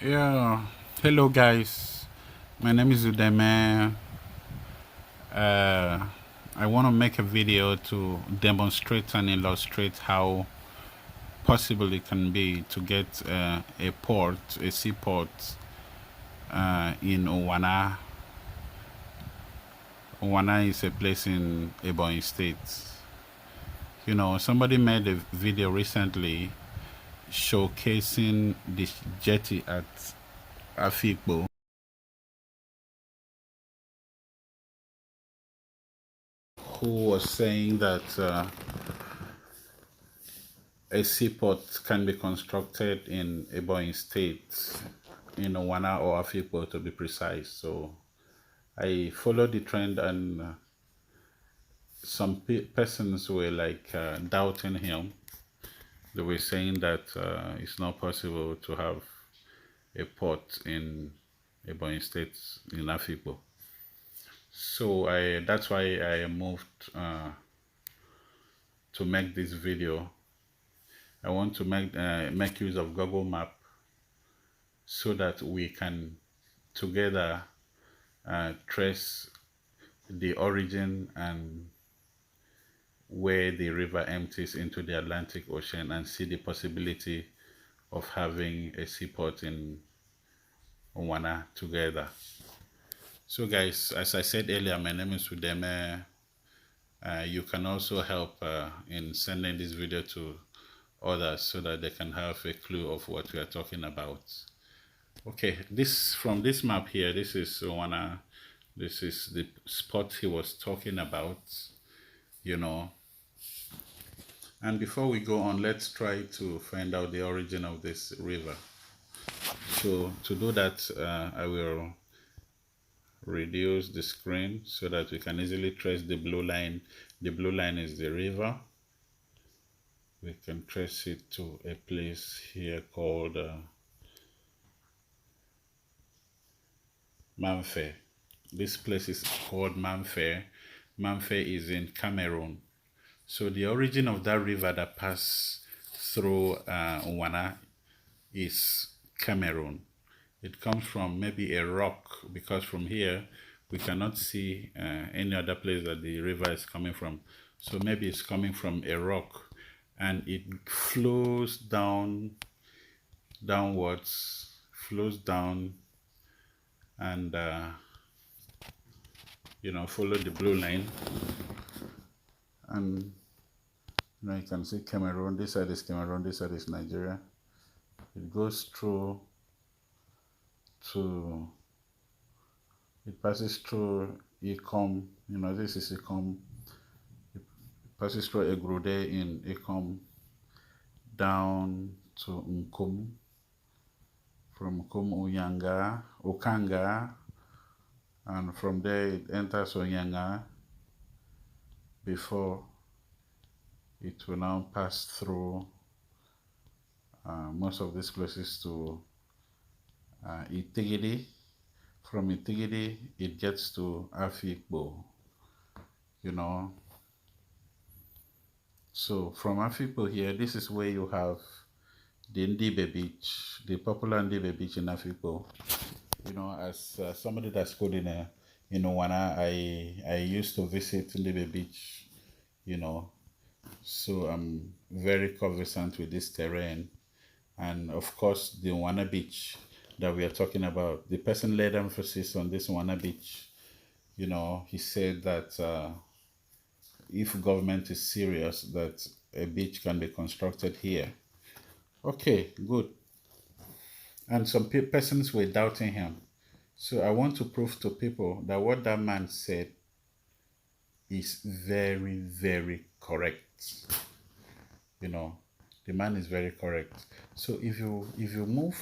Yeah, hello guys. My name is Udeme. Uh, I want to make a video to demonstrate and illustrate how possible it can be to get a seaport in Owana. Owana is a place in Ebonyi State. You know, somebody made a video recently showcasing this jetty at Afikpo, who was saying that a seaport can be constructed in Ebonyi State, in Owana or Afikpo to be precise. So I followed the trend, and some persons were like doubting him. They were saying that it's not possible to have a port in Ebonyi State in Afikpo. So that's why I moved to make this video. I want to make use of Google Map so that we can together trace the origin and where the river empties into the Atlantic Ocean and see the possibility of having a seaport in Owana together. So guys, as I said earlier, my name is Udeme. You can also help in sending this video to others so that they can have a clue of what we are talking about. Okay, this from this map here, this is Owana. This is the spot he was talking about, you know. And before we go on, let's try to find out the origin of this river. So to do that, I will reduce the screen so that we can easily trace the blue line. The blue line is the river. We can trace it to a place here called Mamfe. This place is called Mamfe. Mamfe is in Cameroon. So the origin of that river that passed through Wana is Cameroon. It comes from maybe a rock, because from here we cannot see any other place that the river is coming from. So maybe it's coming from a rock, and it flows downwards, flows down, and follow the blue line, and you can see Cameroon. This side is Cameroon, this side is Nigeria. It goes through to, it passes through Ecom. This is Ecom. It passes through Egrude in Ecom down to Nkum. From Nkum, Okanga, and from there it enters Onyanga before it will now pass through most of these places to Itigidi. From Itigidi, it gets to Afikpo, So from Afikpo here, this is where you have the Ndibe Beach, the popular Ndibe Beach in Afikpo. As somebody that's good in Owana, I used to visit Ndibe Beach, so I'm very conversant with this terrain. And of course, the Owana Beach that we are talking about, the person laid emphasis on this Owana Beach. He said that if government is serious, that a beach can be constructed here. Okay, good. And some persons were doubting him. So I want to prove to people that what that man said is very, very correct. The man is very correct. So if you move,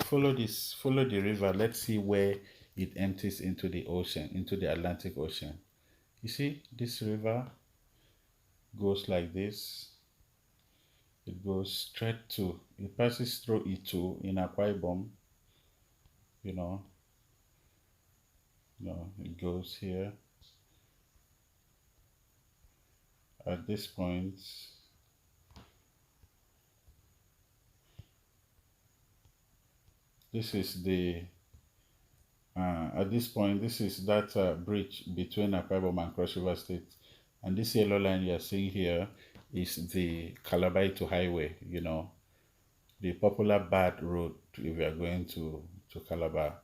follow the river. Let's see where it empties into the ocean, into the Atlantic Ocean. You see, this river goes like this. It goes straight to, it passes through Itu in Akwa Ibom. It goes here. At this point, This is the at this point, this is that bridge between Akwa Ibom and Cross River State. And this yellow line you're seeing here is the Calabar to Highway, the popular bad road if you are going to Calabar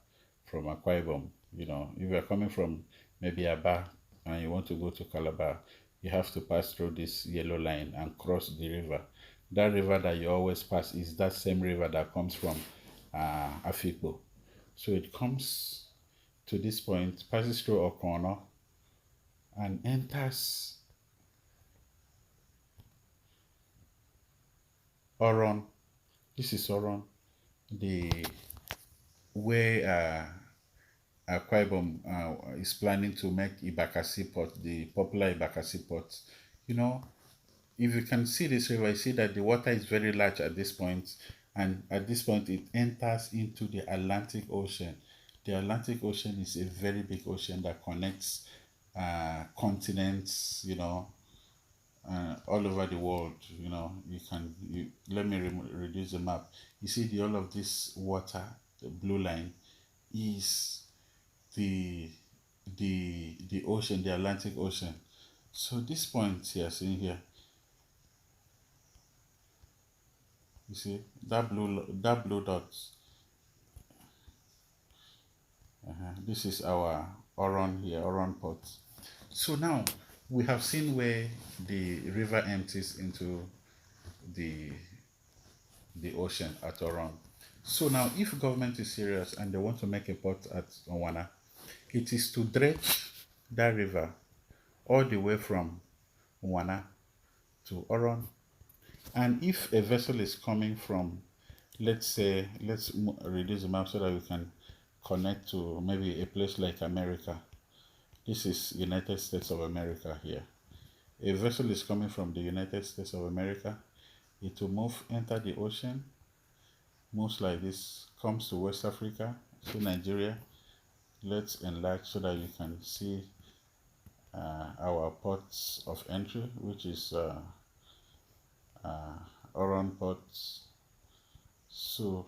from Akwa Ibom. If you are coming from maybe Aba and you want to go to Calabar, you have to pass through this yellow line and cross the river. That river that you always pass is that same river that comes from Afikpo. So it comes to this point, passes through Okono and enters Oron. This is Oron, the where Akwa Ibom is planning to make Ibaka Seaport, the popular Ibaka Seaport. You know, if you can see this river, you see that the water is very large at this point, and at this point it enters into the Atlantic Ocean. The Atlantic Ocean is a very big ocean that connects continents, all over the world. Let me reduce the map. You see all of this water, the blue line, is the the ocean, the Atlantic Ocean. So this point here, seeing here, you see that blue dot. This is our Oron here, Oron Port. So now we have seen where the river empties into the the ocean at Oron. So now, if government is serious and they want to make a port at Owana, it is to dredge that river all the way from Owana to Oron. And if a vessel is coming from, let's say, reduce the map so that we can connect to maybe a place like America. This is United States of America here. A vessel is coming from the United States of America. It will enter the ocean, moves like this, comes to West Africa, to Nigeria. Let's enlarge so that you can see our ports of entry, which is Oran ports. So